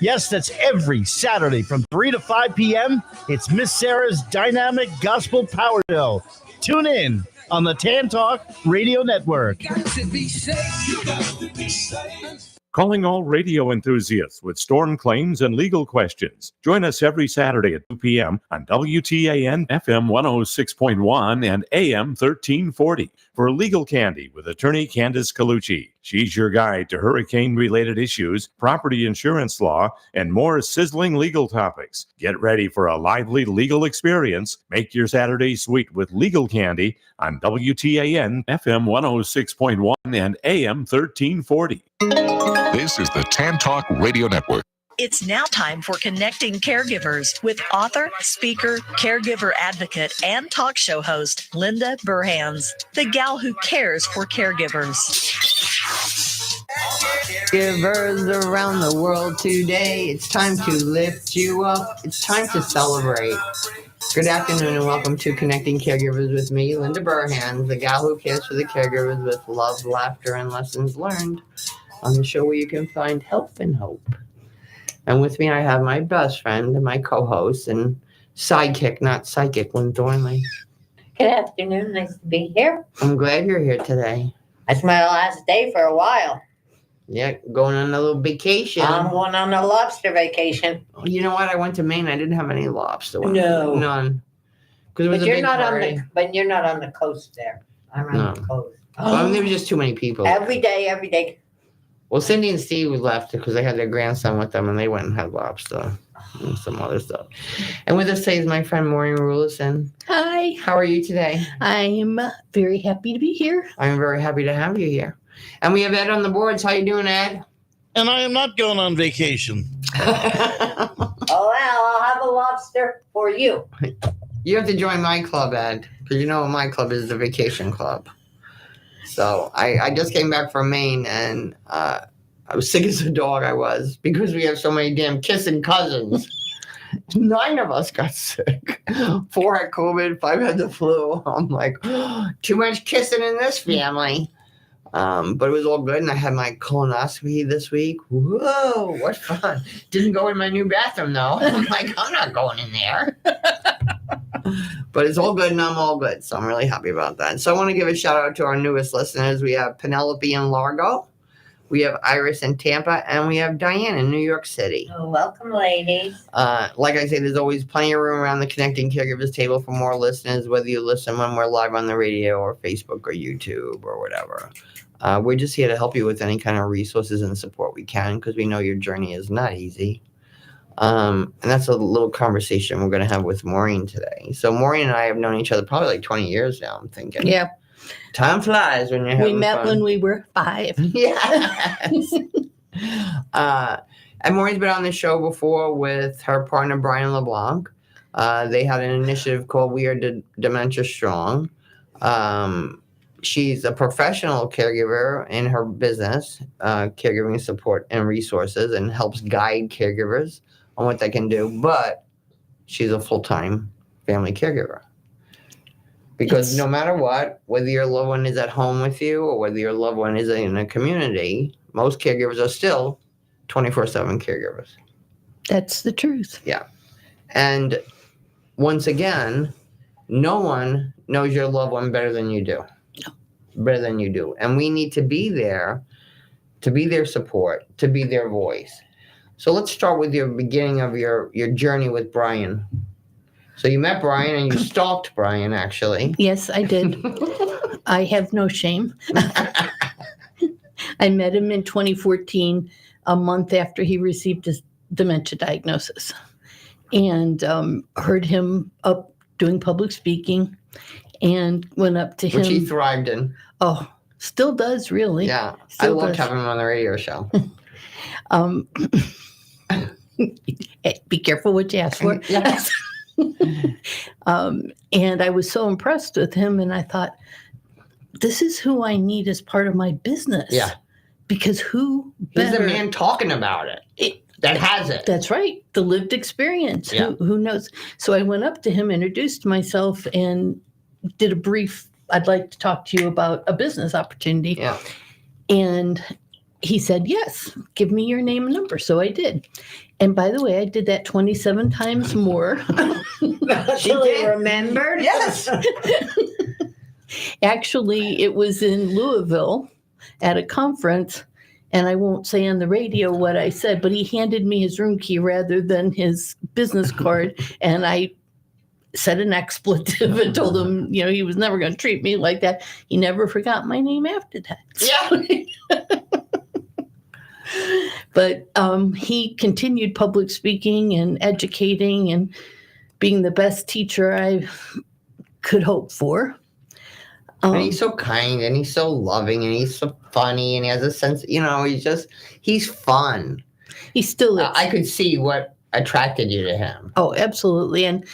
Yes, that's every Saturday from 3 to 5 p.m. It's Miss Sarah's Dynamic Gospel Power Show. Tune in on the Tan Talk Radio Network. Calling all radio enthusiasts with storm claims and legal questions. Join us every Saturday at 2 p.m. on WTAN FM 106.1 and AM 1340 for Legal Candy with attorney Candace Colucci. She's your guide to hurricane-related issues, property insurance law, and more sizzling legal topics. Get ready for a lively legal experience. Make your Saturday sweet with Legal Candy on WTAN FM 106.1 and AM 1340. This is the Tan Talk Radio Network. It's now time for Connecting Caregivers with author, speaker, caregiver advocate, and talk show host Linda Burhans, the gal who cares for caregivers. Caregivers around the world today, it's time to lift you up. It's time to celebrate. Good afternoon and welcome to Connecting Caregivers with me, Linda Burhans, the gal who cares for the caregivers with love, laughter, and lessons learned, on the show where you can find help and hope. And with me, I have my best friend and my co-host and sidekick, not psychic, Lynn Thornley. Good afternoon. Nice to be here. I'm glad you're here today. It's my last day for a while. Yeah, going on a little vacation. I'm going on a lobster vacation. You know what? I went to Maine. I didn't have any lobster. No. None. Because it was But a you're big not party. but you're not on the coast there. I'm on the coast. Well, I mean, there was just too many people. Every day. Well, Cindy and Steve left because they had their grandson with them, and they went and had lobster and some other stuff. And with us today is my friend Maureen Rulison. Hi. How are you today? I'm very happy to be here. I'm very happy to have you here. And we have Ed on the boards. How you doing, Ed? And I am not going on vacation. Oh, well, I'll have a lobster for you. You have to join my club, Ed, because you know my club is the vacation club. So I just came back from Maine, and I was sick as a dog. I was, because we have so many damn kissing cousins. 9 of us got sick. 4 had COVID, 5 had the flu. I'm like, too much kissing in this family. But it was all good, and I had my colonoscopy this week. Whoa, what fun. Didn't go in my new bathroom, though. I'm like, I'm not going in there. But it's all good, and I'm all good, so I'm really happy about that. So I want to give a shout-out to our newest listeners. We have Penelope in Largo, we have Iris in Tampa, and we have Diane in New York City. Oh, welcome, ladies. Like I say, there's always plenty of room around the Connecting Caregivers table for more listeners, whether you listen when we're live on the radio or Facebook or YouTube or whatever. We're just here to help you with any kind of resources and support we can, because we know your journey is not easy. And that's a little conversation we're going to have with Maureen today. So Maureen and I have known each other probably like 20 years now, I'm thinking. Yeah. Time flies when you're having We met fun. when we were 5. Yes. And Maureen's been on the show before with her partner, Brian LeBlanc. They had an initiative called We Are Dementia Strong. She's a professional caregiver in her business, caregiving support and resources, and helps guide caregivers on what they can do. But she's a full-time family caregiver. Because no matter what, whether your loved one is at home with you or whether your loved one is in a community, most caregivers are still 24/7 caregivers. That's the truth. Yeah. And once again, no one knows your loved one better than you do. Better than you do. And we need to be there, to be their support, to be their voice. So let's start with your beginning of your journey with Brian. So you met Brian and you stalked Brian, actually. Yes, I did. I have no shame. I met him in 2014, a month after he received his dementia diagnosis, and heard him up doing public speaking, and went up to him. Which he thrived in. Oh, still does, really. Yeah. Still I loved does. having him on the radio show. Be careful what you ask for. Yes. And I was so impressed with him, and I thought, this is who I need as part of my business. Yeah. Because who He's better? the man talking about it. That has it. That's right. The lived experience. Yeah. Who knows? So I went up to him, introduced myself, and did a brief, I'd like to talk to you about a business opportunity. Yeah. And he said, yes, give me your name and number. So I did. And by the way, I did that 27 times more. She remembered? Yes. Actually, it was in Louisville at a conference, and I won't say on the radio what I said, but he handed me his room key rather than his business card, and I said an expletive and told him, he was never going to treat me like that. He never forgot my name after that. Yeah. But he continued public speaking and educating and being the best teacher I could hope for. And he's so kind and he's so loving and he's so funny and he has a sense, he's fun. He still is. I could see what attracted you to him. Oh, absolutely. And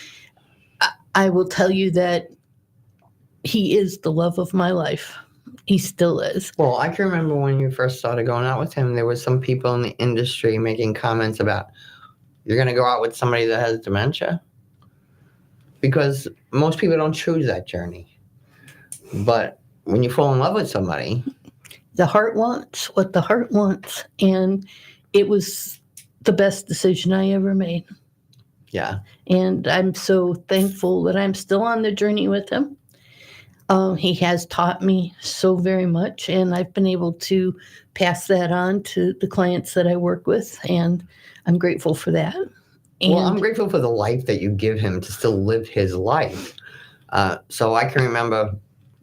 I will tell you that he is the love of my life. He still is. Well, I can remember when you first started going out with him, there was some people in the industry making comments about, you're going to go out with somebody that has dementia? Because most people don't choose that journey. But when you fall in love with somebody, the heart wants what the heart wants. And it was the best decision I ever made. yeah. And I'm so thankful that I'm still on the journey with him. He has taught me so very much, and I've been able to pass that on to the clients that I work with, and I'm grateful for that. And Well, I'm grateful for the life that you give him to still live his life. So I can remember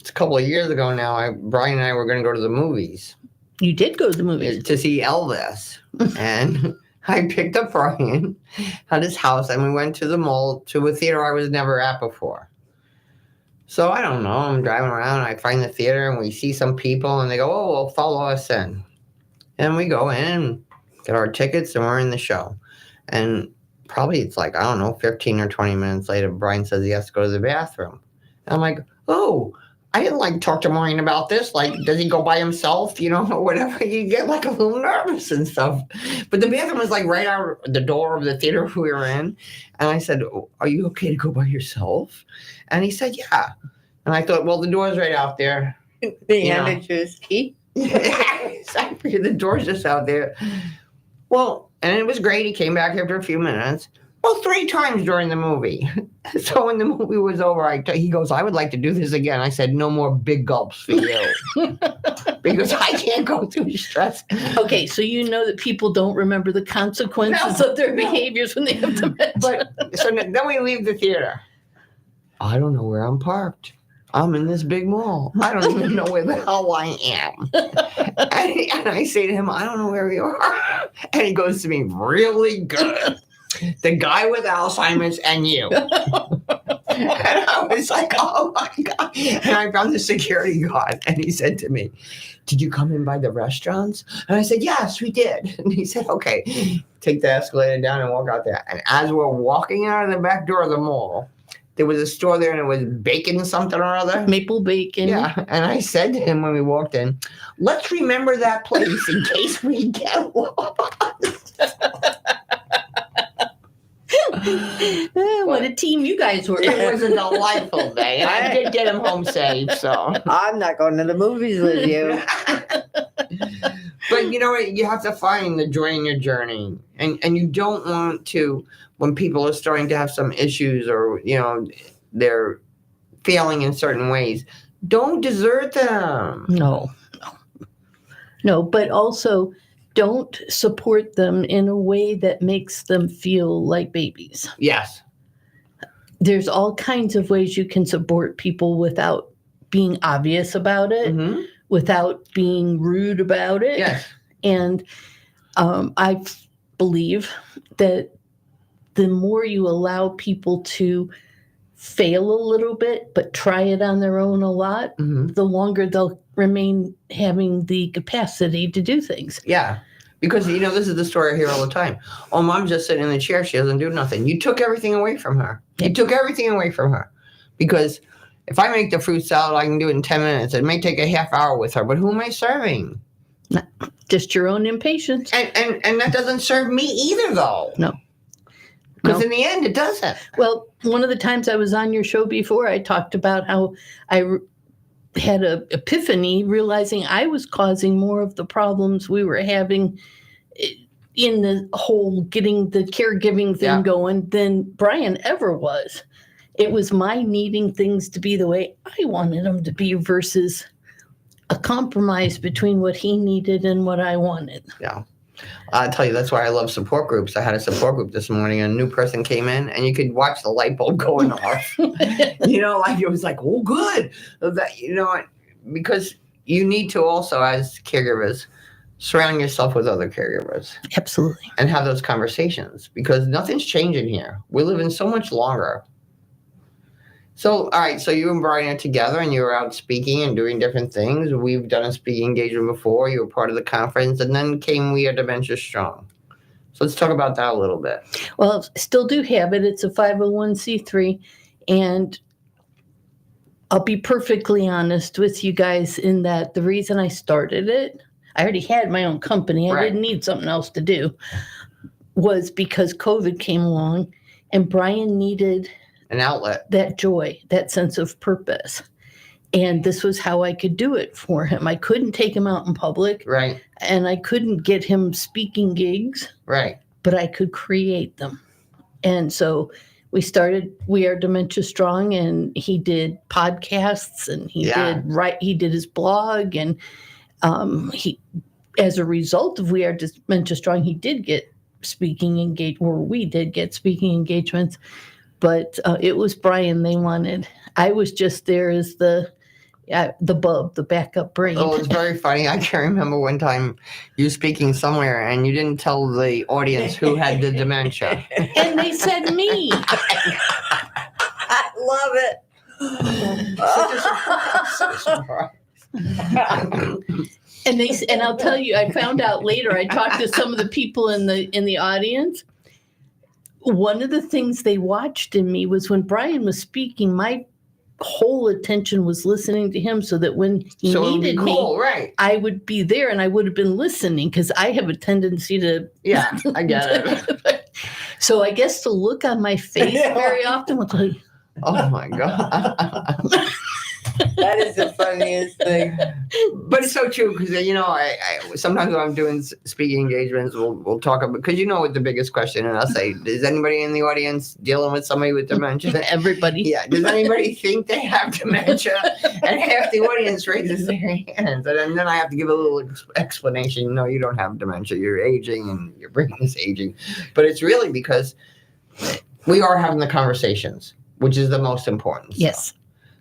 it's a couple of years ago now, Brian and I were going to go to the movies you did go to the movies. to see Elvis. And I picked up Brian at his house and we went to the mall to a theater I was never at before. So I don't know, I'm driving around, I find the theater and we see some people and they go, oh, well, follow us in. And we go in and get our tickets and we're in the show. And probably it's like, I don't know, 15 or 20 minutes later, Brian says he has to go to the bathroom. And I'm like, oh, I didn't talk to Maureen about this. Does he go by himself? Or whatever. You get a little nervous and stuff. But the bathroom was right out the door of the theater we were in. And I said, oh, are you okay to go by yourself? And he said, yeah. And I thought, well, the door's right out there. They handed you his key? I figured the door's just out there. Well, and it was great. He came back after a few minutes. Well, 3 times during the movie. So when the movie was over, he goes, I would like to do this again. I said, no more big gulps for you. Because I can't go through stress. Okay, so you know that people don't remember the consequences of their behaviors when they have dementia. But so then we leave the theater. I don't know where I'm parked. I'm in this big mall. I don't even know where the hell I am. And I say to him, I don't know where we are. And he goes to me, really good. The guy with Alzheimer's and you. And I was like, oh my God. And I found the security guard and he said to me, did you come in by the restaurants? And I said, yes, we did. And he said, okay, take the escalator down and walk out there. And as we're walking out of the back door of the mall, there was a store there and it was bacon something or other. Maple bacon. Yeah. And I said to him when we walked in, let's remember that place in case we get lost. What a team you guys were. It was a delightful day. I did get him home safe, so. I'm not going to the movies with you. But you know what? You have to find the joy in your journey. And you don't want to, when people are starting to have some issues or, they're failing in certain ways, don't desert them. No, but also don't support them in a way that makes them feel like babies. Yes. There's all kinds of ways you can support people without being obvious about it, without being rude about it. Yes. And I believe that the more you allow people to fail a little bit, but try it on their own a lot, the longer they'll remain having the capacity to do things. Yeah. Because, this is the story I hear all the time. Oh, mom's just sitting in the chair. She doesn't do nothing. You took everything away from her. You took everything away from her. Because if I make the fruit salad, I can do it in 10 minutes. It may take a half hour with her, but who am I serving? Just your own impatience. And that doesn't serve me either, though. No. Because in the end, it doesn't. Well, one of the times I was on your show before, I talked about how I had a epiphany, realizing I was causing more of the problems we were having in the whole getting the caregiving thing going than Brian ever was. It was my needing things to be the way I wanted them to be versus a compromise between what he needed and what I wanted. Yeah. I'll tell you, that's why I love support groups. I had a support group this morning, and a new person came in, and you could watch the light bulb going off. Like it was like, oh, good. That, because you need to also, as caregivers, surround yourself with other caregivers. Absolutely. And have those conversations, because nothing's changing here. We're living so much longer. So, all right, so you and Brian are together, and you were out speaking and doing different things. We've done a speaking engagement before. You were part of the conference, and then came We Are Dementia Strong. So let's talk about that a little bit. Well, still do have it. It's a 501c3, and I'll be perfectly honest with you guys in that the reason I started it, I already had my own company. I didn't need something else to do, was because COVID came along, and Brian needed an outlet, that joy, that sense of purpose. And this was how I could do it for him. I couldn't take him out in public. Right. And I couldn't get him speaking gigs. Right. But I could create them. And so we started We Are Dementia Strong, and he did podcasts, and he did his blog, and he, as a result of We Are Dementia Strong, he did get speaking we did get speaking engagements. But it was Brian they wanted. I was just there as the backup brain. Oh, it's very funny. I can remember one time you speaking somewhere, and you didn't tell the audience who had the dementia. And they said me. I love it. And I'll tell you, I found out later. I talked to some of the people in the audience. One of the things they watched in me was when Brian was speaking, my whole attention was listening to him, so that when he needed me, I would be there, and I would have been listening, because I have a tendency to. Yeah, I get it. So I guess the look on my face very often was like, oh my God. That is the funniest thing. But it's so true, because I sometimes when I'm doing speaking engagements, we'll talk about, because what the biggest question, and I'll say, is anybody in the audience dealing with somebody with dementia? Everybody. Yeah. Does anybody think they have dementia? And half the audience raises their hands, and then I have to give a little explanation. No, you don't have dementia. You're aging, and your brain is aging. But it's really because we are having the conversations, which is the most important. Yes.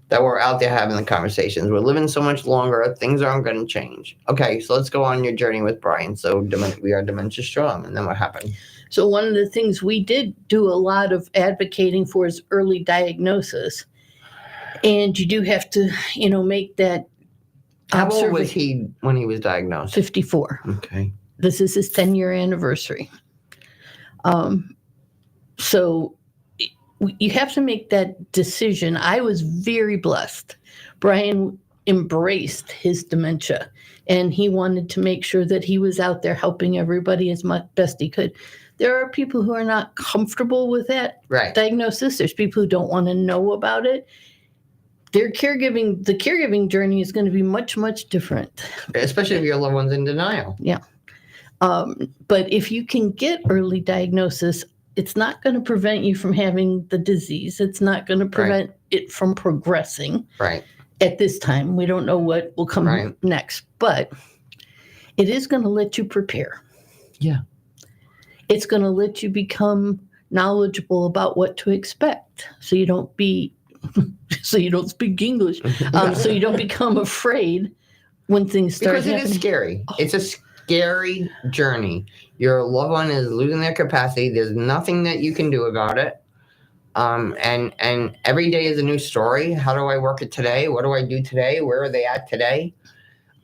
That we're out there having the conversations. We're living so much longer. Things aren't going to change. Okay, so let's go on your journey with Brian. So We Are Dementia Strong. And then what happened? So one of the things we did do a lot of advocating for is early diagnosis. And you do have to, make that. How old was he when he was diagnosed? 54. Okay. This is his 10-year anniversary. So you have to make that decision. I was very blessed. Brian embraced his dementia, and he wanted to make sure that he was out there helping everybody as much best he could. There are people who are not comfortable with that diagnosis. There's people who don't want to know about it. The caregiving journey is going to be much, much different. Especially if your loved one's in denial. Yeah. But if you can get early diagnosis, it's not going to prevent you from having the disease. It's not going to prevent it from progressing. Right. At this time, we don't know what will come next, but it is going to let you prepare. Yeah. It's going to let you become knowledgeable about what to expect, so you don't speak English, so you don't become afraid when things start happening. Because it is scary. It's a scary journey. Your loved one is losing their capacity. There's nothing that you can do about it. And every day is a new story. How do I work it today? What do I do today? Where are they at today?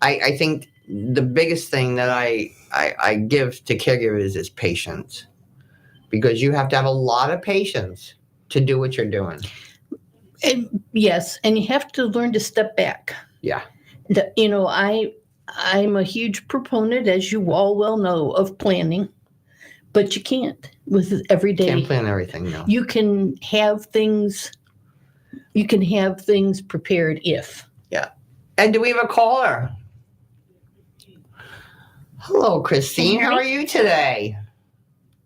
I think the biggest thing that I give to caregivers is patience, because you have to have a lot of patience to do what you're doing. And yes, and you have to learn to step back. Yeah. I'm a huge proponent, as you all well know, of planning, but you can't with every day. Can't plan everything, no. You can have things prepared if. Yeah. And do we have a caller? Hello, Christine. How are you today?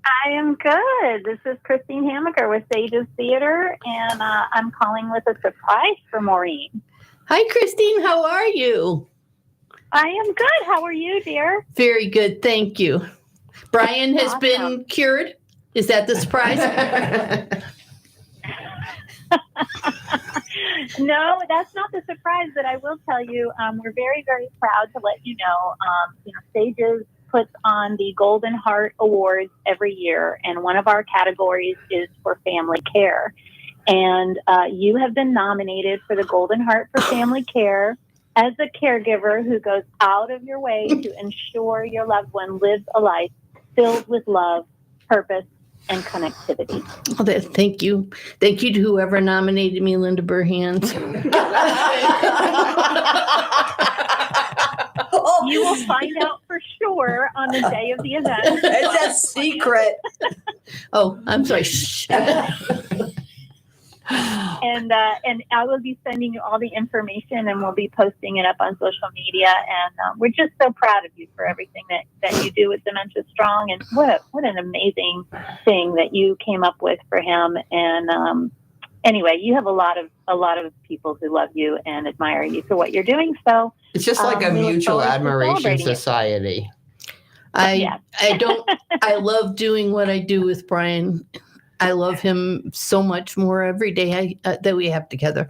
I am good. This is Christine Hamaker with Sages Theater, and I'm calling with a surprise for Maureen. Hi, Christine. How are you? I am good. How are you, dear? Very good. Thank you. Brian has Awesome. been cured. Is that the surprise? No, that's not the surprise, but I will tell you, we're very, very proud to let you know, Sages puts on the Golden Heart Awards every year, and one of our categories is for family care. And you have been nominated for the Golden Heart for Family Care as a caregiver who goes out of your way to ensure your loved one lives a life filled with love, purpose, and connectivity. Oh, thank you. Thank you to whoever nominated me, Linda Burhans. You will find out for sure on the day of the event. It's a secret. Oh, I'm sorry. Shh. And I will be sending you all the information, and we'll be posting it up on social media. And we're just so proud of you for everything that you do with Dementia Strong. And what an amazing thing that you came up with for him. And anyway, you have a lot of people who love you and admire you for what you're doing. So It's just like a we look mutual forward to admiration celebrating you. society. I love doing what I do with Brian. I love him so much more every day that we have together.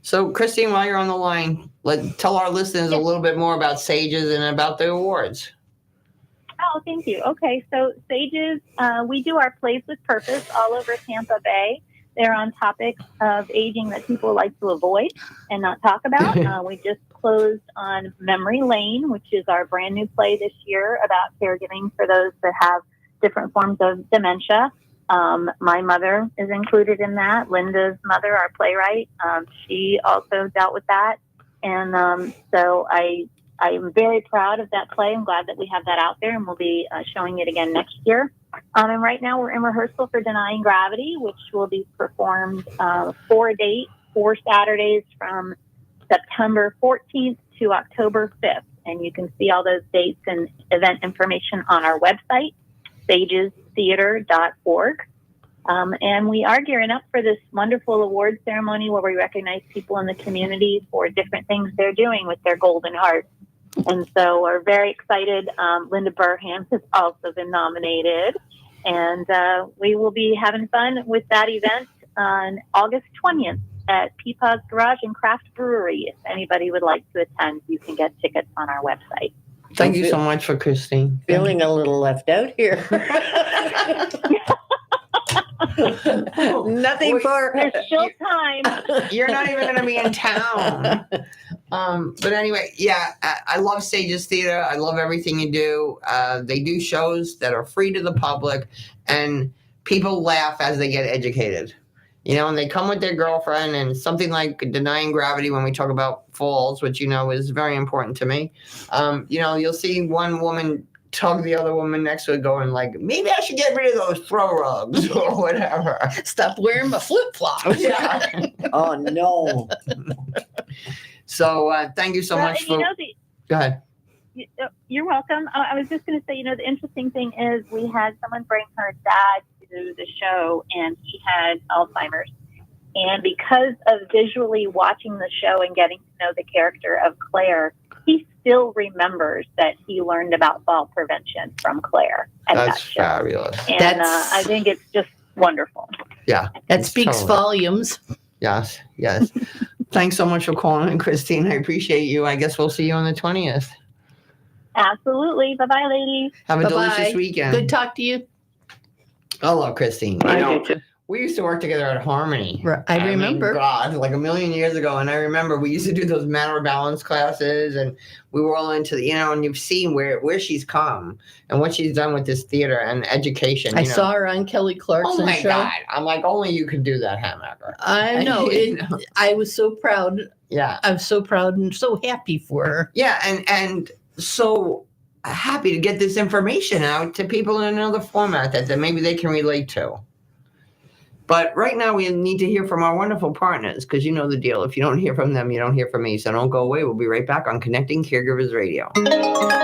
So, Christine, while you're on the line, tell our listeners a little bit more about Sages and about the awards. Oh, thank you. Okay, so Sages, we do our Plays with Purpose all over Tampa Bay. They're on topics of aging that people like to avoid and not talk about. We just closed on Memory Lane, which is our brand new play this year about caregiving for those that have different forms of dementia. My mother is included in that. Linda's mother, our playwright, she also dealt with that. And so I am very proud of that play. I'm glad that we have that out there, and we'll be showing it again next year. And right now we're in rehearsal for Denying Gravity, which will be performed 4 Saturdays from September 14th to October 5th. And you can see all those dates and event information on our website, sagestheater.org. And we are gearing up for this wonderful award ceremony where we recognize people in the community for different things they're doing with their golden heart. And so we're very excited. Linda Burhans has also been nominated. And we will be having fun with that event on August 20th at Peepaw's Garage and Craft Brewery. If anybody would like to attend, you can get tickets on our website. Thank you so much for Christine. Feeling a little left out here. Nothing for. There's still time. You're not even going to be in town. But anyway, yeah, I love Sages Theater. I love everything you do. They do shows that are free to the public, and people laugh as they get educated. You know, and they come with their girlfriend, and something like Denying Gravity, when we talk about falls, which, you know, is very important to me. You know, you'll see one woman tug the other woman next to it going like, maybe I should get rid of those throw rugs or whatever. Stop wearing my flip-flops. Yeah. Oh, no. So thank you so much for... Go ahead. You're welcome. I was just going to say, you know, the interesting thing is we had someone bring her dad to the show, and he had Alzheimer's. And because of visually watching the show and getting to know the character of Claire, he still remembers that he learned about fall prevention from Claire at That's that show. fabulous. And I think it's just wonderful. Yeah. That speaks volumes. Yes, yes. Thanks so much for calling in, Christine. I appreciate you. I guess we'll see you on the 20th. Absolutely. Bye-bye, ladies. Have a Bye-bye. delicious weekend. Good talk to you. Hello, Christine. We used to work together at Harmony. I remember. God, like a million years ago. And I remember we used to do those manner balance classes, and we were all into the, you know, and you've seen where she's come and what she's done with this theater and education. I saw her on Kelly Clarkson's show. Oh my show. God. I'm like, only you could do that, Hamaker. I know. I was so proud. Yeah. I was so proud and so happy for her. Yeah. And so happy to get this information out to people in another format that maybe they can relate to. But right now we need to hear from our wonderful partners because you know the deal. If you don't hear from them, you don't hear from me. So don't go away. We'll be right back on Connecting Caregivers Radio.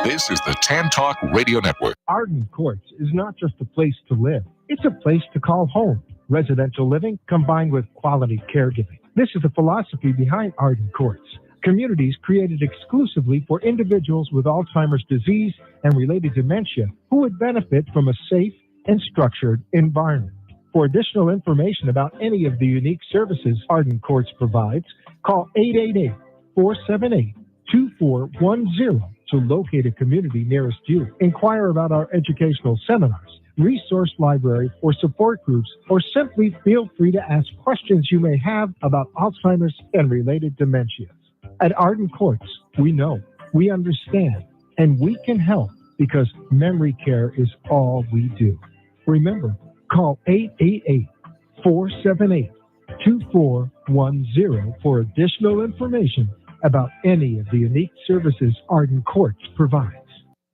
This is the Tan Talk Radio Network. Arden Courts is not just a place to live. It's a place to call home. Residential living combined with quality caregiving. This is the philosophy behind Arden Courts. Communities created exclusively for individuals with Alzheimer's disease and related dementia who would benefit from a safe and structured environment. For additional information about any of the unique services Arden Courts provides, call 888-478-2410 to locate a community nearest you. Inquire about our educational seminars, resource library, or support groups, or simply feel free to ask questions you may have about Alzheimer's and related dementias. At Arden Courts, we know, we understand, and we can help because memory care is all we do. Remember, call 888-478-2410 for additional information about any of the unique services Arden Courts provides.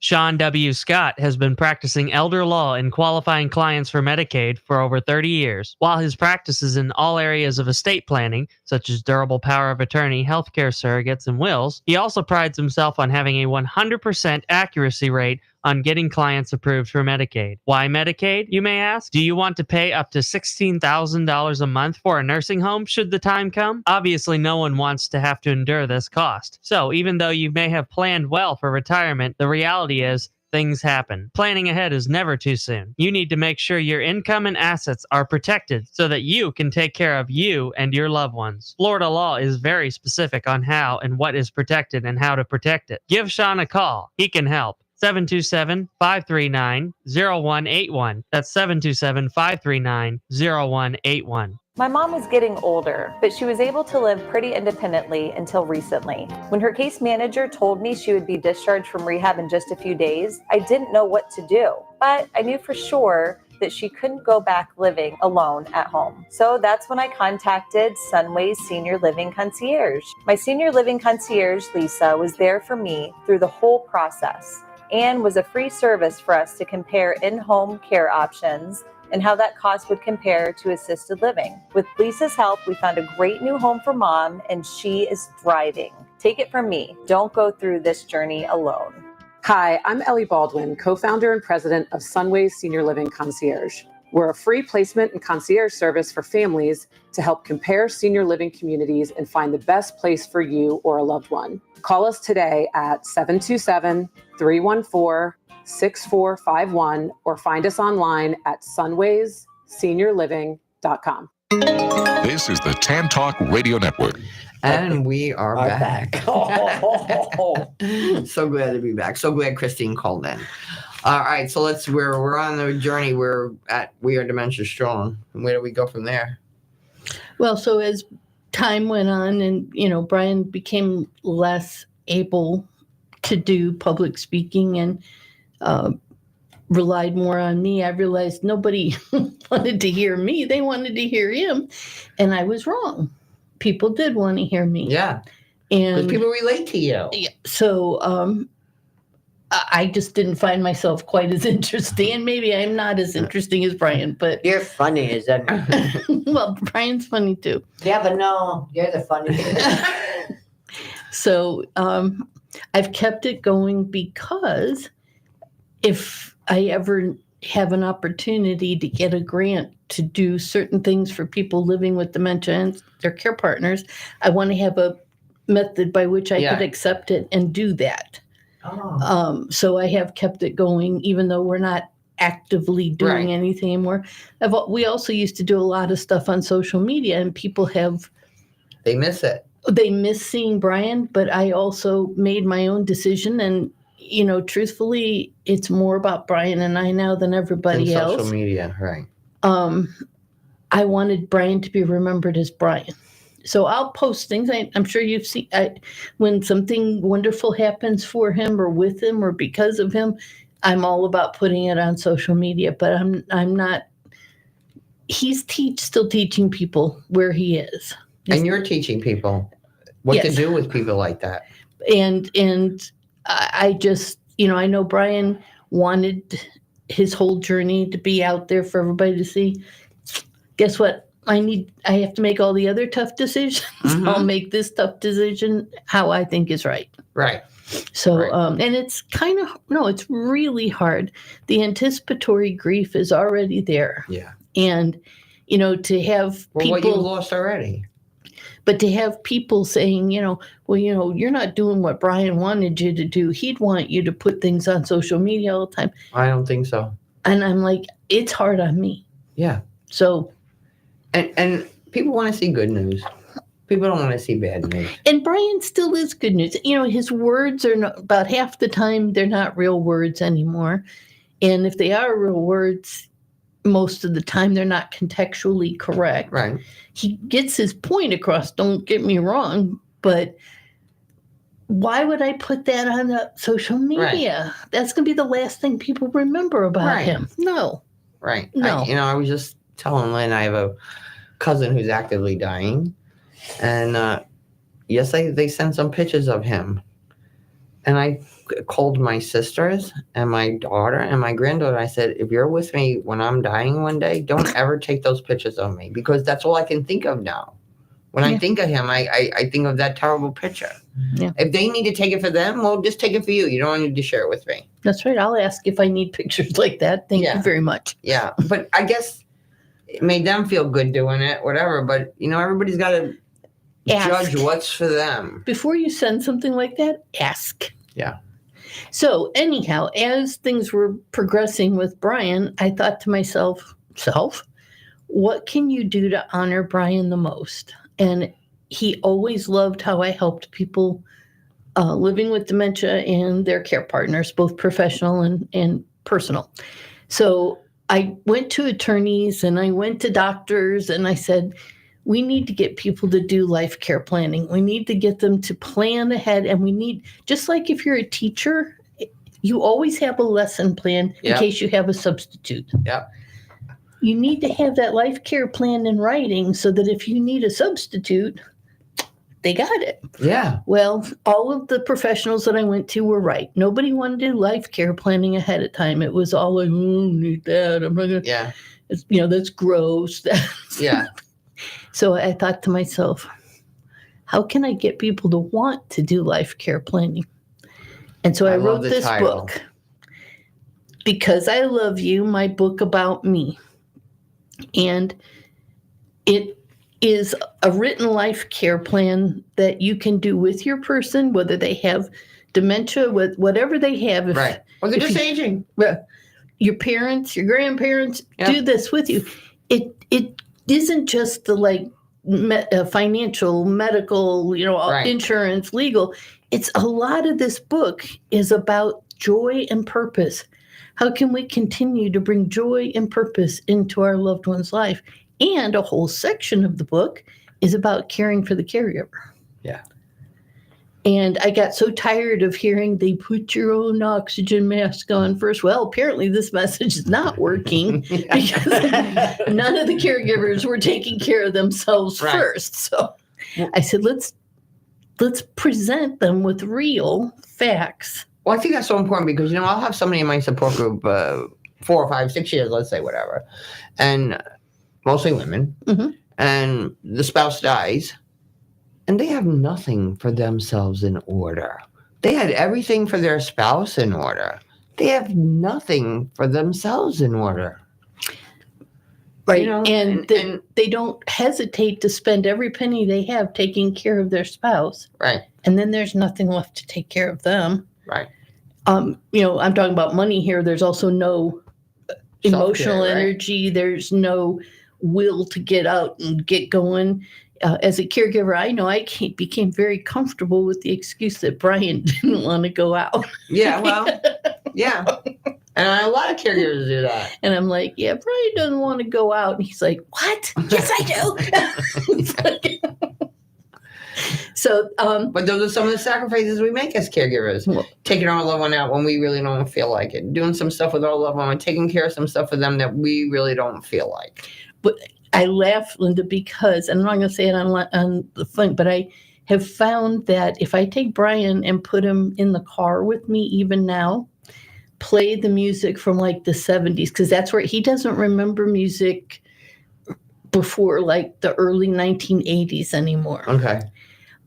Sean W. Scott has been practicing elder law and qualifying clients for Medicaid for over 30 years. While his practice is in all areas of estate planning, such as durable power of attorney, healthcare surrogates, and wills, he also prides himself on having a 100% accuracy rate on getting clients approved for Medicaid. Why Medicaid, you may ask? Do you want to pay up to $16,000 a month for a nursing home should the time come? Obviously, no one wants to have to endure this cost. So even though you may have planned well for retirement, the reality is things happen. Planning ahead is never too soon. You need to make sure your income and assets are protected so that you can take care of you and your loved ones. Florida law is very specific on how and what is protected and how to protect it. Give Sean a call. He can help. 727-539-0181. That's 727-539-0181. My mom was getting older, but she was able to live pretty independently until recently. When her case manager told me she would be discharged from rehab in just a few days, I didn't know what to do. But I knew for sure that she couldn't go back living alone at home. So that's when I contacted Sunway's Senior Living Concierge. My Senior Living Concierge, Lisa, was there for me through the whole process and was a free service for us to compare in-home care options and how that cost would compare to assisted living. With Lisa's help, we found a great new home for Mom, and she is thriving. Take it from me, don't go through this journey alone. Hi, I'm Ellie Baldwin, co-founder and president of Sunway's Senior Living Concierge. We're a free placement and concierge service for families to help compare senior living communities and find the best place for you or a loved one. Call us today at 727-314-6451 or find us online at sunwayseniorliving.com. This is the Tan Talk Radio Network. And we are back. So glad to be back. So glad Christine called in. All right, so we're on the journey. We Are Dementia Strong. And where do we go from there? Well, so as time went on and, Brian became less able to do public speaking and relied more on me, I realized nobody wanted to hear me. They wanted to hear him. And I was wrong. People did want to hear me. Yeah. And people relate to you. Yeah, so I just didn't find myself quite as interesting. And maybe I'm not as interesting as Brian, but You're funny, isn't it? well, Brian's funny too. Yeah, but no, you're the funniest. So I've kept it going because if I ever have an opportunity to get a grant to do certain things for people living with dementia and their care partners, I want to have a method by which I could accept it and do that. Oh. So I have kept it going, even though we're not actively doing anything anymore. We also used to do a lot of stuff on social media, and people they miss it. They miss seeing Brian, but I also made my own decision. And, truthfully, it's more about Brian and I now than everybody else. Social media, right. I wanted Brian to be remembered as Brian. So I'll post things. I'm sure you've seen when something wonderful happens for him or with him or because of him, I'm all about putting it on social media, but I'm not. He's still teaching people where he is. And you're teaching people what to do with people like that. And I just, I know Brian wanted his whole journey to be out there for everybody to see. guess what? I have to make all the other tough decisions. I'll make this tough decision how I think is right. Right. So, and it's it's really hard. The anticipatory grief is already there. Yeah. And, to have people. What you lost already. But to have people saying, you're not doing what Brian wanted you to do. He'd want you to put things on social media all the time. I don't think so. And I'm like, it's hard on me. Yeah. So. And people want to see good news. People don't want to see bad news. And Brian still is good news. His words are about half the time, they're not real words anymore. And if they are real words, most of the time they're not contextually correct. Right. He gets his point across, don't get me wrong, but why would I put that on social media? Right. That's going to be the last thing people remember about him. No. Right. No. I was just telling Lynn I have a cousin who's actively dying. And yes, they sent some pictures of him. And I called my sisters and my daughter and my granddaughter. I said, if you're with me when I'm dying one day, don't ever take those pictures of me, because that's all I can think of now. When I think of him, I think of that terrible picture. Yeah. If they need to take it for them, well, just take it for you. You don't need to share it with me. That's right. I'll ask if I need pictures like that. Thank you very much. Yeah. But I guess it made them feel good doing it, whatever. But, everybody's got to judge what's for them. Before you send something like that, ask. Yeah. So anyhow, as things were progressing with Brian, I thought to myself, what can you do to honor Brian the most? And he always loved how I helped people living with dementia and their care partners, both professional and personal. So I went to attorneys and I went to doctors and I said, we need to get people to do life care planning. We need to get them to plan ahead. And we need, just like if you're a teacher, you always have a lesson plan in case you have a substitute. Yeah. You need to have that life care plan in writing so that if you need a substitute, they got it. Yeah. Well, all of the professionals that I went to were right. Nobody wanted to do life care planning ahead of time. It was all like, I don't need that. I'm not going to. Yeah. That's gross. Yeah. So I thought to myself, how can I get people to want to do life care planning? And so I wrote this book, Because I Love You, my book about me. And it is a written life care plan that you can do with your person, whether they have dementia, with whatever they have. Right. Or they're just aging. Your parents, your grandparents do this with you. It isn't just the financial, medical, insurance, legal. It's a lot of this book is about joy and purpose. How can we continue to bring joy and purpose into our loved one's life? And a whole section of the book is about caring for the caregiver. Yeah. And I got so tired of hearing they put your own oxygen mask on first. Well, apparently this message is not working because none of the caregivers were taking care of themselves first. So I said, let's present them with real facts. Well, I think that's so important because, I'll have somebody in my support group 4 or 5, 6 years, let's say, whatever, and mostly women, and the spouse dies. And they have nothing for themselves in order. They had everything for their spouse in order. They have nothing for themselves in order. Right. And they don't hesitate to spend every penny they have taking care of their spouse. Right. And then there's nothing left to take care of them. Right. I'm talking about money here. There's also no emotional energy. There's no will to get out and get going. As a caregiver, I know I became very comfortable with the excuse that Brian didn't want to go out. Yeah, well, yeah. And a lot of caregivers do that. And I'm like, yeah, Brian doesn't want to go out. And he's like, what? Yes, I do. So, but those are some of the sacrifices we make as caregivers. Taking our loved one out when we really don't feel like it. Doing some stuff with our loved one and taking care of some stuff for them that we really don't feel like. But I laugh, Linda, because, and I'm not going to say it on the phone, but I have found that if I take Brian and put him in the car with me, even now, play the music from the 70s, because that's where he doesn't remember music before like the early 1980s anymore. Okay.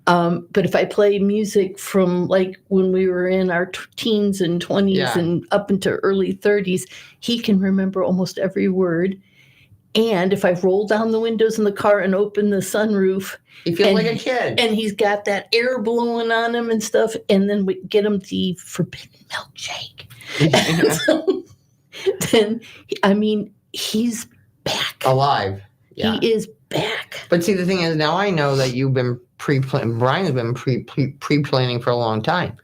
But if I play music from like when we were in our teens and 20s and up into early 30s, he can remember almost every word. And if I roll down the windows in the car and open the sunroof, he feels like a kid. And he's got that air blowing on him and stuff. And then we get him the forbidden milkshake. So, then, I mean, he's back. Alive. Yeah. He is back. But see, the thing is, now I know that you've been Brian has been pre-planning for a long time.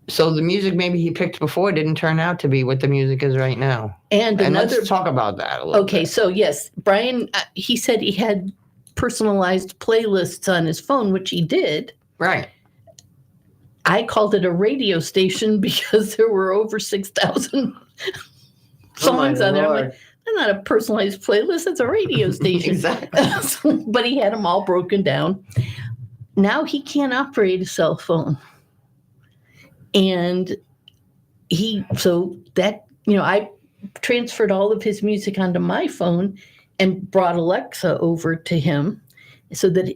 So the music maybe he picked before didn't turn out to be what the music is right now. And let's talk about that a little bit. So yes, Brian, he said he had personalized playlists on his phone, which he did. Right. I called it a radio station because there were over 6,000 songs on there. I'm like, that's not a personalized playlist. That's a radio station. Exactly. But he had them all broken down. Now he can't operate a cell phone. And I transferred all of his music onto my phone and brought Alexa over to him so that,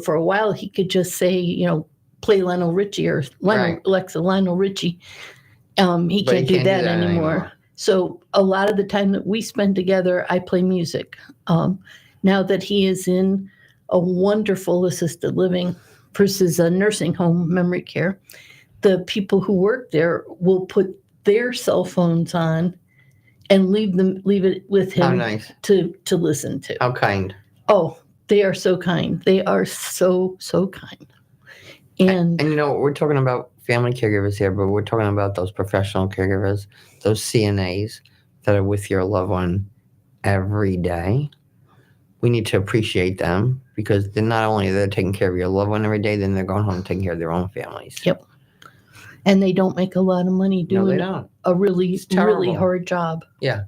for a while he could just say, play Lionel Richie or Alexa, Lionel Richie. He can't do that anymore. So a lot of the time that we spend together, I play music. Now that he is in a wonderful assisted living versus a nursing home memory care, the people who work there will put their cell phones on and leave it with him to listen to. How kind. Oh, they are so kind. They are so, so kind. And we're talking about family caregivers here, but we're talking about those professional caregivers, those CNAs that are with your loved one every day. We need to appreciate them because they're not only they're taking care of your loved one every day, then they're going home and taking care of their own families. Yep. And they don't make a lot of money doing a really, really hard job. Yeah.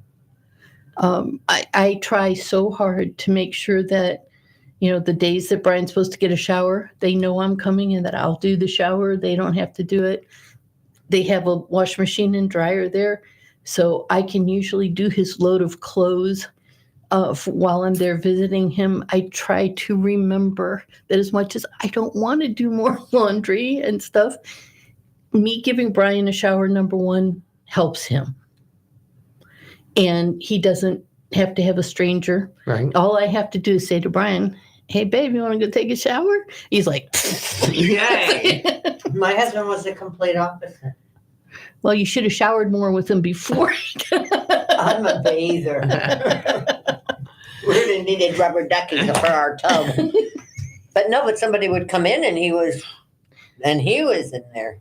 I try so hard to make sure that, the days that Brian's supposed to get a shower, they know I'm coming and that I'll do the shower. They don't have to do it. They have a wash machine and dryer there. So I can usually do his load of clothes while I'm there visiting him. I try to remember that as much as I don't want to do more laundry and stuff, me giving Brian a shower, number one, helps him. And he doesn't have to have a stranger. Right. All I have to do is say to Brian, hey, babe, you want to go take a shower? He's like, yay. My husband was the complete opposite. Well, you should have showered more with him before. I'm a bather. We would have needed rubber duckies for our tub. But somebody would come in and he was in there.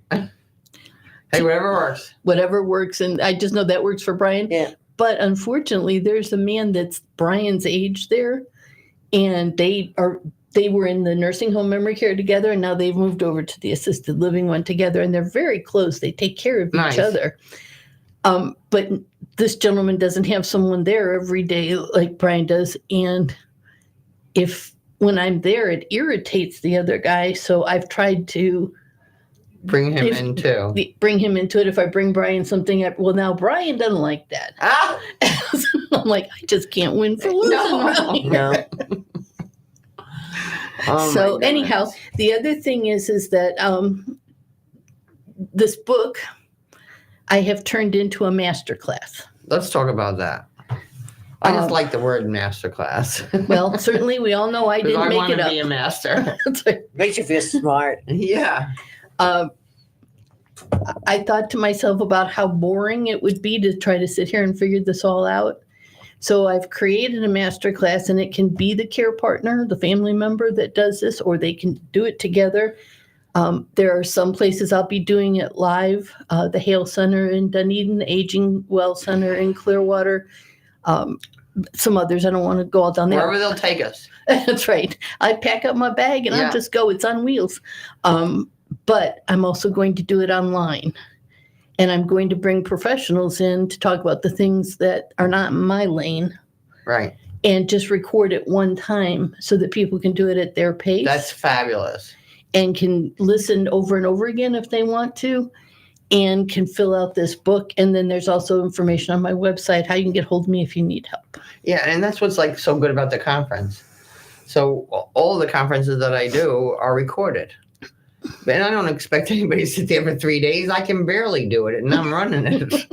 Hey, whatever works. Whatever works. And I just know that works for Brian. Yeah. But unfortunately, there's a man that's Brian's age there. And they were in the nursing home memory care together. And now they've moved over to the assisted living one together. And they're very close. They take care of each other. But this gentleman doesn't have someone there every day like Brian does. And when I'm there, it irritates the other guy. So I've tried to bring him into it. If I bring Brian something up, well, now Brian doesn't like that. I'm like, I just can't win for losing. No. So anyhow, the other thing is that this book I have turned into a masterclass. Let's talk about that. I just like the word masterclass. Well, certainly we all know I didn't make it up. I want to be a master. Makes you feel smart. Yeah. I thought to myself about how boring it would be to try to sit here and figure this all out. So I've created a masterclass, and it can be the care partner, the family member that does this, or they can do it together. There are some places I'll be doing it live. The Hale Center in Dunedin, the Aging Well Center in Clearwater. Some others, I don't want to go all down there. Wherever they'll take us. That's right. I pack up my bag and I'll just go. It's on wheels. But I'm also going to do it online. And I'm going to bring professionals in to talk about the things that are not in my lane. Right. And just record it one time so that people can do it at their pace. That's fabulous. And can listen over and over again if they want to. and can fill out this book. And then there's also information on my website, how you can get hold of me if you need help. Yeah, and that's what's like so good about the conference. So all the conferences that I do are recorded. And I don't expect anybody to sit there for 3 days. I can barely do it, and I'm running it.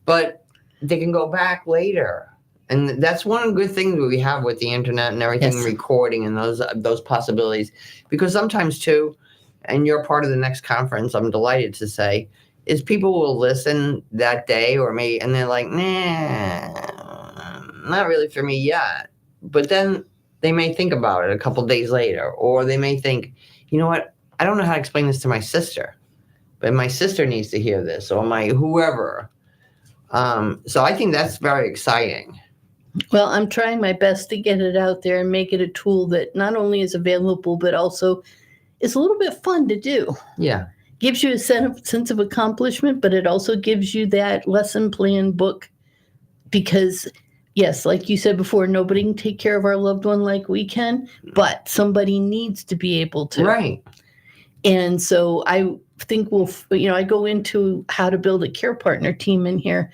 But they can go back later. And that's one good thing that we have with the internet and everything, Yes. recording and those possibilities. Because sometimes, too, and you're part of the next conference, I'm delighted to say, is people will listen that day or maybe, and they're like, nah, not really for me yet. But then they may think about it a couple days later, or they may think, you know what, I don't know how to explain this to my sister, but my sister needs to hear this, or my whoever. So I think that's very exciting. Well, I'm trying my best to get it out there and make it a tool that not only is available, but also is a little bit fun to do. Yeah. Gives you a sense of accomplishment, but it also gives you that lesson plan book. Because, yes, like you said before, nobody can take care of our loved one like we can, but somebody needs to be able to. Right. And so I think I go into how to build a care partner team in here.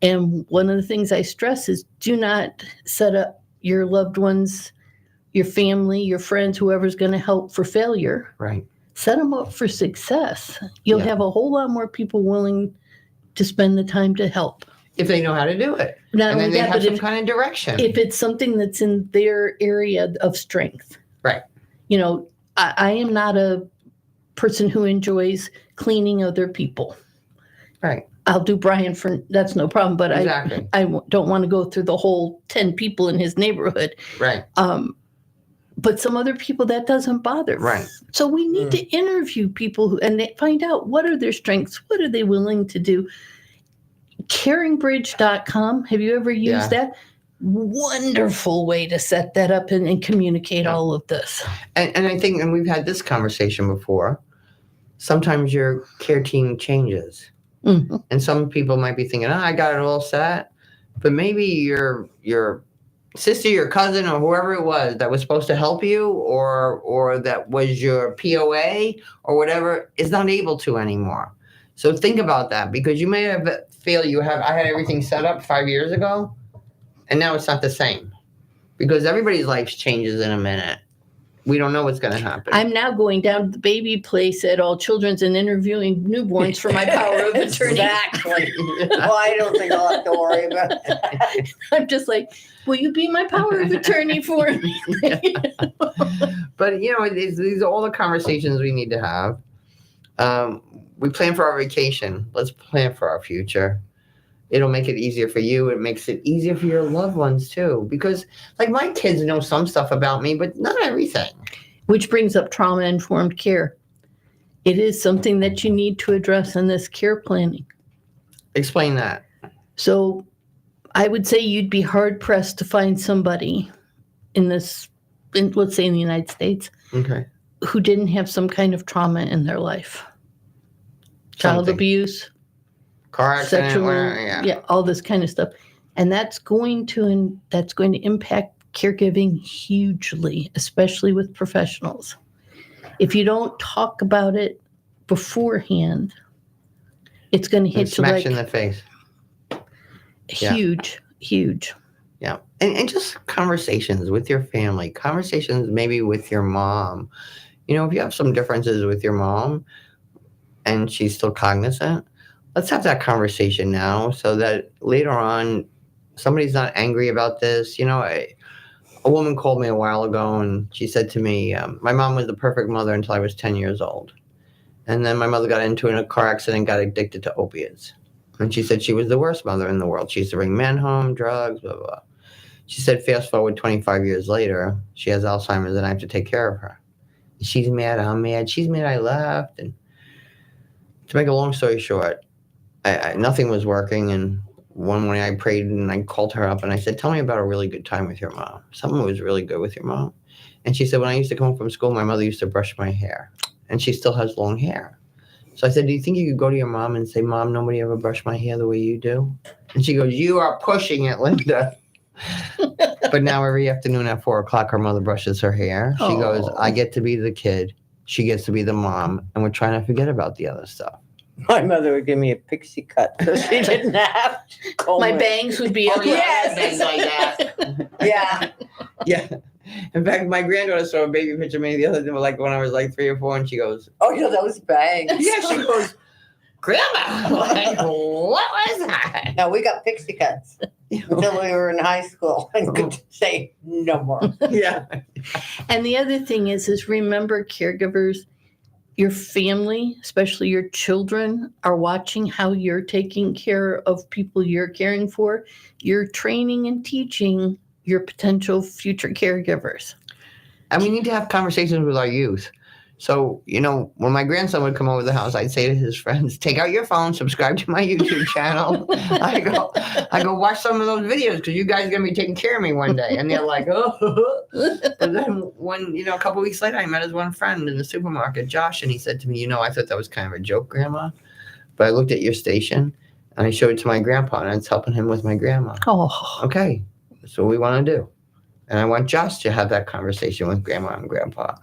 And one of the things I stress is do not set up your loved ones, your family, your friends, whoever's going to help for failure. Right. Set them up for success. You'll have a whole lot more people willing to spend the time to help. If they know how to do it. Not and then only they that, have but some kind of direction. If it's something that's in their area of strength. Right. You know, I am not a person who enjoys cleaning other people. Right. I'll do Brian that's no problem, but exactly. I don't want to go through the whole 10 people in his neighborhood. Right. But some other people that doesn't bother. Right. So we need to interview people and they find out what are their strengths, what are they willing to do. Caringbridge.com. Have you ever used that? Wonderful way to set that up and communicate all of this. And I think, and we've had this conversation before, sometimes your care team changes. Mm-hmm. And some people might be thinking, I got it all set. But maybe your sister, your cousin, or whoever it was that was supposed to help you, or that was your POA or whatever, is not able to anymore. So think about that, because you may feel I had everything set up 5 years ago, and now it's not the same, because everybody's life changes in a minute. We don't know what's going to happen. I'm now going down to the baby place at All Children's and interviewing newborns for my power of attorney. Exactly. Well, I don't think I'll have to worry about it. I'm just like, will you be my power of attorney for me? But, these are all the conversations we need to have. We plan for our vacation. Let's plan for our future. It'll make it easier for you. It makes it easier for your loved ones, too. Because, like, my kids know some stuff about me, but not everything. Which brings up trauma-informed care. It is something that you need to address in this care planning. Explain that. So I would say you'd be hard-pressed to find somebody let's say in the United States, who didn't have some kind of trauma in their life. Child abuse. Car accident, sexual, all this kind of stuff. And that's going to impact caregiving hugely, especially with professionals. If you don't talk about it beforehand, it's going to hit you like in the face. Huge. Yeah. And just conversations with your family, conversations maybe with your mom. If you have some differences with your mom and she's still cognizant, let's have that conversation now so that later on somebody's not angry about this. A woman called me a while ago and she said to me, my mom was the perfect mother until I was 10 years old. And then my mother got into a car accident, got addicted to opiates. And she said she was the worst mother in the world. She used to bring men home, drugs, blah, blah, blah. She said, fast forward 25 years later, she has Alzheimer's and I have to take care of her. She's mad, I'm mad. She's mad I left. And to make a long story short, nothing was working, and one morning I prayed and I called her up and I said, tell me about a really good time with your mom. Something was really good with your mom. And she said, when I used to come home from school, my mother used to brush my hair, and she still has long hair. So I said, do you think you could go to your mom and say, Mom, nobody ever brushed my hair the way you do? And she goes, you are pushing it, Linda. But now every afternoon at 4:00, her mother brushes her hair. She goes, I get to be the kid. She gets to be the mom. And we're trying to forget about the other stuff. My mother would give me a pixie cut so she didn't have to comb My it. bangs would be Oh, up. yeah, Yes. things like that. Yeah. Yeah. In fact, my granddaughter saw a baby picture of me the other day, like when I was like 3 or 4, and she goes, Oh, yeah, those bangs. yeah, she goes, Grandma. I'm like, what was that? No, we got pixie cuts until we were in high school and could say no more. Yeah. And the other thing is remember, caregivers, your family, especially your children, are watching how you're taking care of people you're caring for. You're training and teaching your potential future caregivers. And we need to have conversations with our youth. So, when my grandson would come over the house, I'd say to his friends, take out your phone, subscribe to my YouTube channel. I go watch some of those videos because you guys are going to be taking care of me one day. And they're like, oh. But then when, a couple weeks later, I met his one friend in the supermarket, Josh, and he said to me, I thought that was kind of a joke, Grandma. But I looked at your station and I showed it to my grandpa and it's helping him with my grandma. Oh. Okay, that's what we want to do. And I want Josh to have that conversation with Grandma and Grandpa.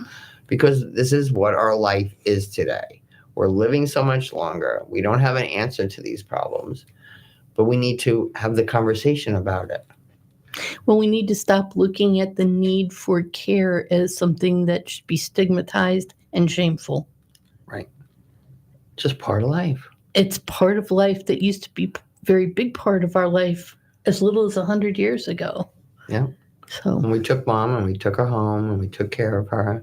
Because this is what our life is today. We're living so much longer. We don't have an answer to these problems, but we need to have the conversation about it. Well, we need to stop looking at the need for care as something that should be stigmatized and shameful. Right. Just part of life. It's part of life that used to be a very big part of our life as little as 100 years ago. Yeah. So. And we took Mom and we took her home and we took care of her.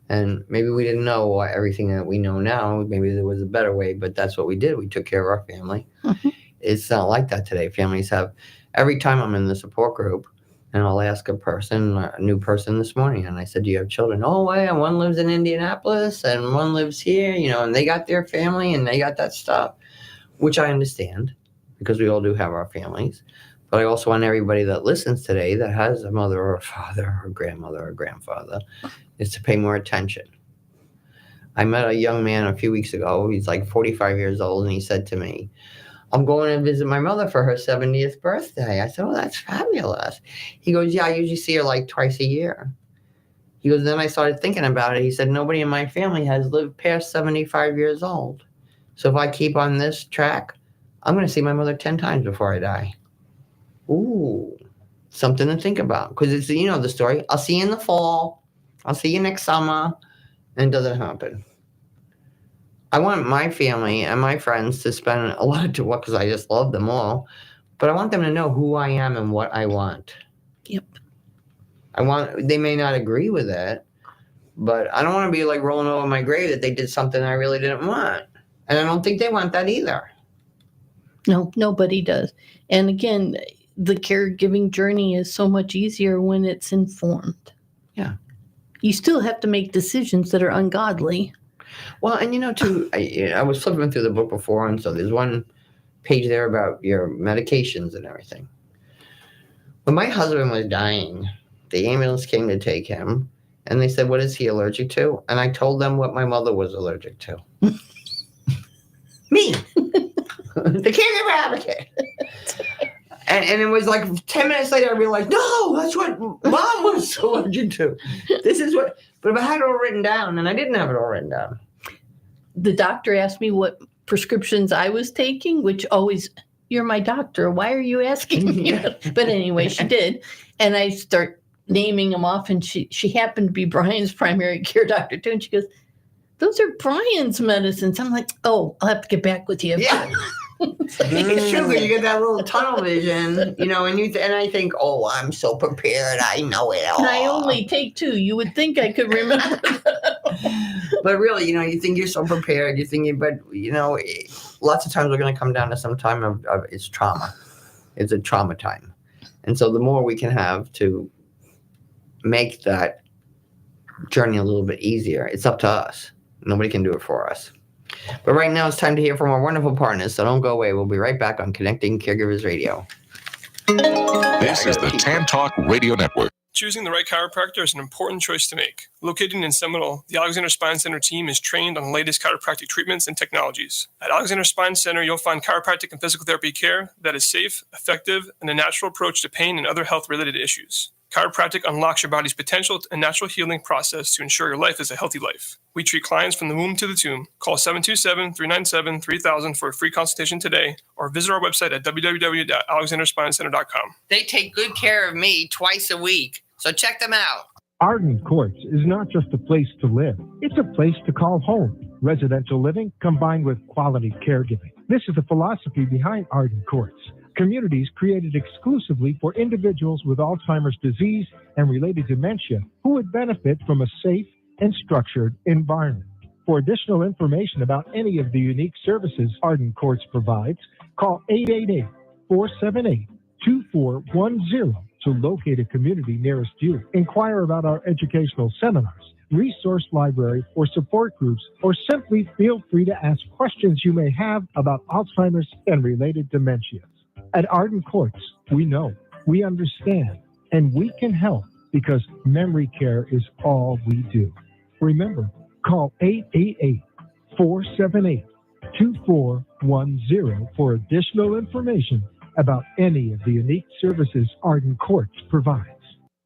And maybe we didn't know everything that we know now. Maybe there was a better way, but that's what we did. We took care of our family. Mm-hmm. It's not like that today. Families have, every time I'm in the support group, and I'll ask a new person this morning, and I said, do you have children? Oh, yeah, one lives in Indianapolis, and one lives here, and they got their family, and they got that stuff, which I understand, because we all do have our families. But I also want everybody that listens today that has a mother or a father or grandmother or grandfather is to pay more attention. I met a young man a few weeks ago. He's like 45 years old, and he said to me, I'm going to visit my mother for her 70th birthday. I said, oh, that's fabulous. He goes, yeah, I usually see her like twice a year. He goes, then I started thinking about it. He said, nobody in my family has lived past 75 years old. So if I keep on this track, I'm going to see my mother 10 times before I die. Ooh, something to think about. Because it's, the story. I'll see you in the fall. I'll see you next summer. And it doesn't happen. I want my family and my friends to spend a lot of time, because I just love them all. But I want them to know who I am and what I want. Yep. They may not agree with it, but I don't want to be like rolling over my grave that they did something I really didn't want. And I don't think they want that either. No, nobody does. And again, the caregiving journey is so much easier when it's informed. Yeah. You still have to make decisions that are ungodly. Well, and too, I was flipping through the book before, and so there's one page there about your medications and everything. When my husband was dying, the ambulance came to take him, and they said, what is he allergic to? And I told them what my mother was allergic to. Me. The caregiver advocate. And it was like 10 minutes later, I realized, no, that's what Mom was allergic to. This is what, but if I had it all written down, and I didn't have it all written down. The doctor asked me what prescriptions I was taking, which always, you're my doctor. Why are you asking me? But anyway, she did. And I start naming them off, and she happened to be Brian's primary care doctor too. And she goes, those are Brian's medicines. I'm like, oh, I'll have to get back with you. Yeah. It's true, because you get that little tunnel vision, and I think, oh, I'm so prepared. I know it all. And I only take 2. You would think I could remember. But really, you think you're so prepared. But lots of times we're going to come down to some time of it's trauma. It's a trauma time. And so the more we can have to make that journey a little bit easier, it's up to us. Nobody can do it for us. But right now, it's time to hear from our wonderful partners, so don't go away. We'll be right back on Connecting Caregivers Radio. This is the Tan Talk Radio Network. Choosing the right chiropractor is an important choice to make. Located in Seminole, the Alexander Spine Center team is trained on the latest chiropractic treatments and technologies. At Alexander Spine Center, you'll find chiropractic and physical therapy care that is safe, effective, and a natural approach to pain and other health-related issues. Chiropractic unlocks your body's potential and natural healing process to ensure your life is a healthy life. We treat clients from the womb to the tomb. Call 727-397-3000 for a free consultation today, or visit our website at www.alexanderspinecenter.com. They take good care of me twice a week, so check them out. Arden Courts is not just a place to live. It's a place to call home. Residential living combined with quality caregiving. This is the philosophy behind Arden Courts. Communities created exclusively for individuals with Alzheimer's disease and related dementia who would benefit from a safe and structured environment. For additional information about any of the unique services Arden Courts provides, call 888-478-2410 to locate a community nearest you. Inquire about our educational seminars, resource library, or support groups, or simply feel free to ask questions you may have about Alzheimer's and related dementias. At Arden Courts, we know, we understand, and we can help because memory care is all we do. Remember, call 888-478-2410 for additional information about any of the unique services Arden Courts provides.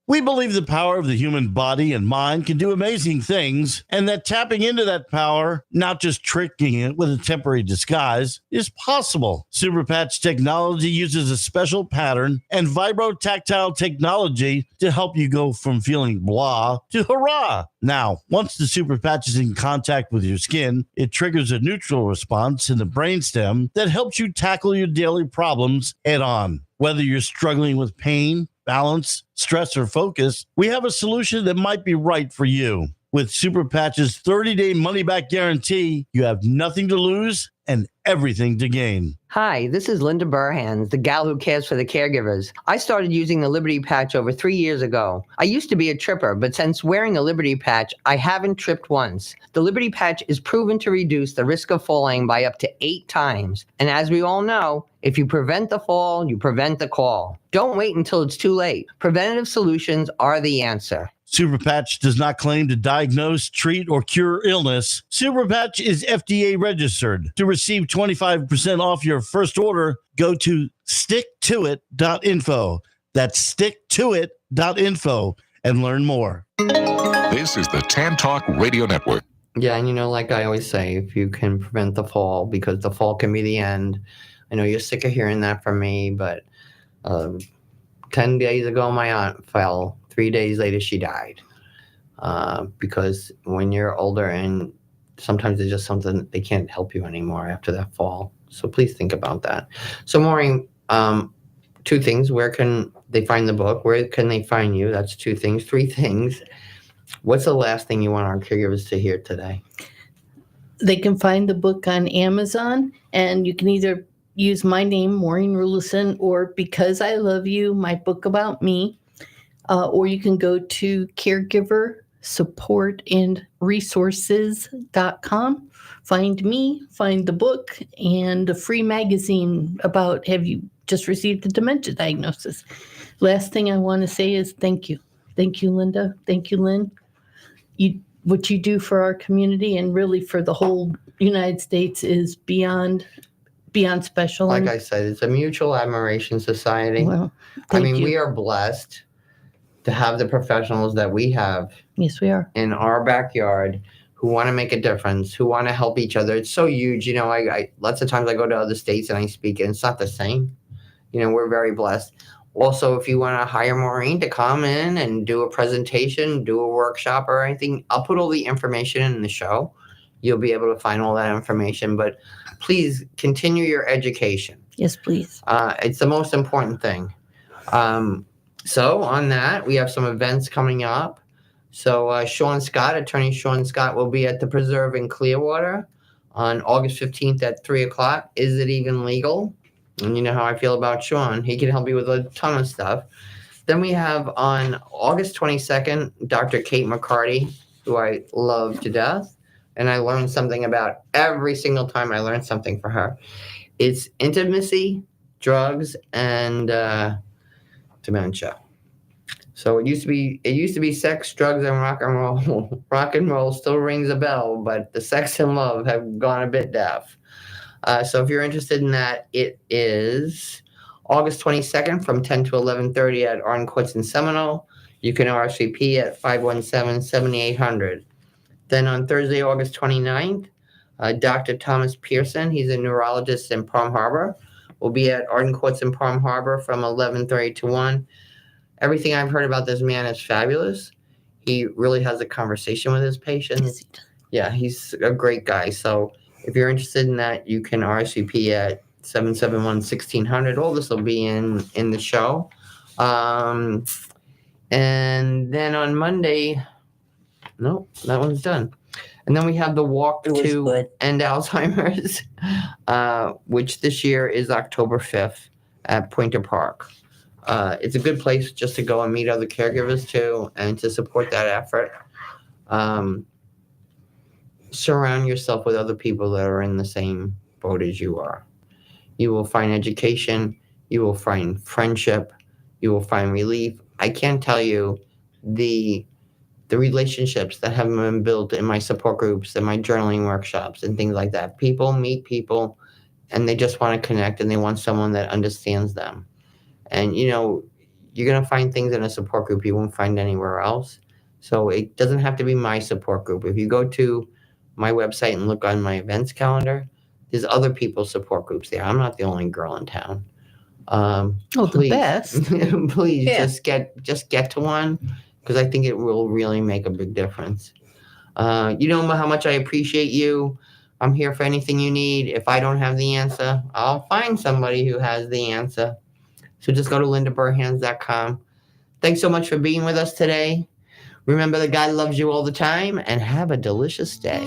We believe the power of the human body and mind can do amazing things, and that tapping into that power, not just tricking it with a temporary disguise, is possible. Superpatch technology uses a special pattern and vibrotactile technology to help you go from feeling blah to hurrah. Now, once the Superpatch is in contact with your skin, it triggers a neutral response in the brainstem that helps you tackle your daily problems head on. Whether you're struggling with pain, balance, stress, or focus, we have a solution that might be right for you. With Superpatch's 30-day money-back guarantee, you have nothing to lose and everything to gain. Hi, this is Linda Burhans, the gal who cares for the caregivers. I started using the Liberty Patch over 3 years ago. I used to be a tripper, but since wearing a Liberty Patch, I haven't tripped once. The Liberty Patch is proven to reduce the risk of falling by up to 8 times. And as we all know, if you prevent the fall, you prevent the call. Don't wait until it's too late. Preventative solutions are the answer. Superpatch does not claim to diagnose, treat, or cure illness. Superpatch is FDA registered. To receive 25% off your first order, go to sticktoit.info. That's sticktoit.info and learn more. This is the Tan Talk Radio Network. Yeah, and like I always say, if you can prevent the fall, because the fall can be the end. I know you're sick of hearing that from me, but 10 days ago, my aunt fell. 3 days later, she died. Because when you're older and sometimes it's just something, they can't help you anymore after that fall. So please think about that. So Maureen, 2 things. Where can they find the book? Where can they find you? That's 2 things. 3 things. What's the last thing you want our caregivers to hear today? They can find the book on Amazon, and you can either use my name, Maureen Rulison, or Because I Love You, my book about me. Or you can go to caregiversupportandresources.com, find me, find the book, and a free magazine about have you just received a dementia diagnosis. Last thing I want to say is thank you. Thank you, Linda. Thank you, Lynn. What you do for our community and really for the whole United States is beyond special. Like I said, it's a mutual admiration society. Well, we are blessed to have the professionals that we have. Yes, we are. In our backyard who want to make a difference, who want to help each other. It's so huge. I lots of times I go to other states and I speak and it's not the same. We're very blessed. Also, if you want to hire Maureen to come in and do a presentation, do a workshop or anything, I'll put all the information in the show. You'll be able to find all that information, but please continue your education. Yes, please. It's the most important thing. So on that, we have some events coming up. So Attorney Sean Scott will be at the Preserve in Clearwater on August 15th at 3 o'clock. Is it even legal? And you know how I feel about Sean. He can help you with a ton of stuff. Then we have on August 22nd, Dr. Kate McCarty, who I love to death. And I learned something about every single time I learned something for her. It's intimacy, drugs, and dementia. So it used to be sex, drugs, and rock and roll. Rock and roll still rings a bell, but the sex and love have gone a bit deaf. So if you're interested in that, it is August 22nd from 10 to 11:30 at Arden Courts in Seminole. You can RSVP at 517-7800. Then on Thursday, August 29th, Dr. Thomas Pearson, he's a neurologist in Palm Harbor, will be at Arden Courts in Palm Harbor from 11:30 to 1. Everything I've heard about this man is fabulous. He really has a conversation with his patients. Yeah, he's a great guy. So if you're interested in that, you can RSVP at 771-1600. All this will be in the show. And then on Monday, no, that one's done. And then we have the Walk to End Alzheimer's, which this year is October 5th at Pointer Park. It's a good place just to go and meet other caregivers too, and to support that effort. Surround yourself with other people that are in the same boat as you are. You will find education, you will find friendship, you will find relief. I can't tell you the relationships that have been built in my support groups and my journaling workshops and things like that. People meet people and they just want to connect and they want someone that understands them. And, you know, you're going to find things in a support group you won't find anywhere else. So it doesn't have to be my support group. If you go to my website and look on my events calendar, there's other people's support groups there. I'm not the only girl in town. The best. Please just get to one, because I think it will really make a big difference. You know how much I appreciate you. I'm here for anything you need. If I don't have the answer, I'll find somebody who has the answer. So just go to lindaburhans.com. Thanks so much for being with us today. Remember that God loves you all the time, and have a delicious day.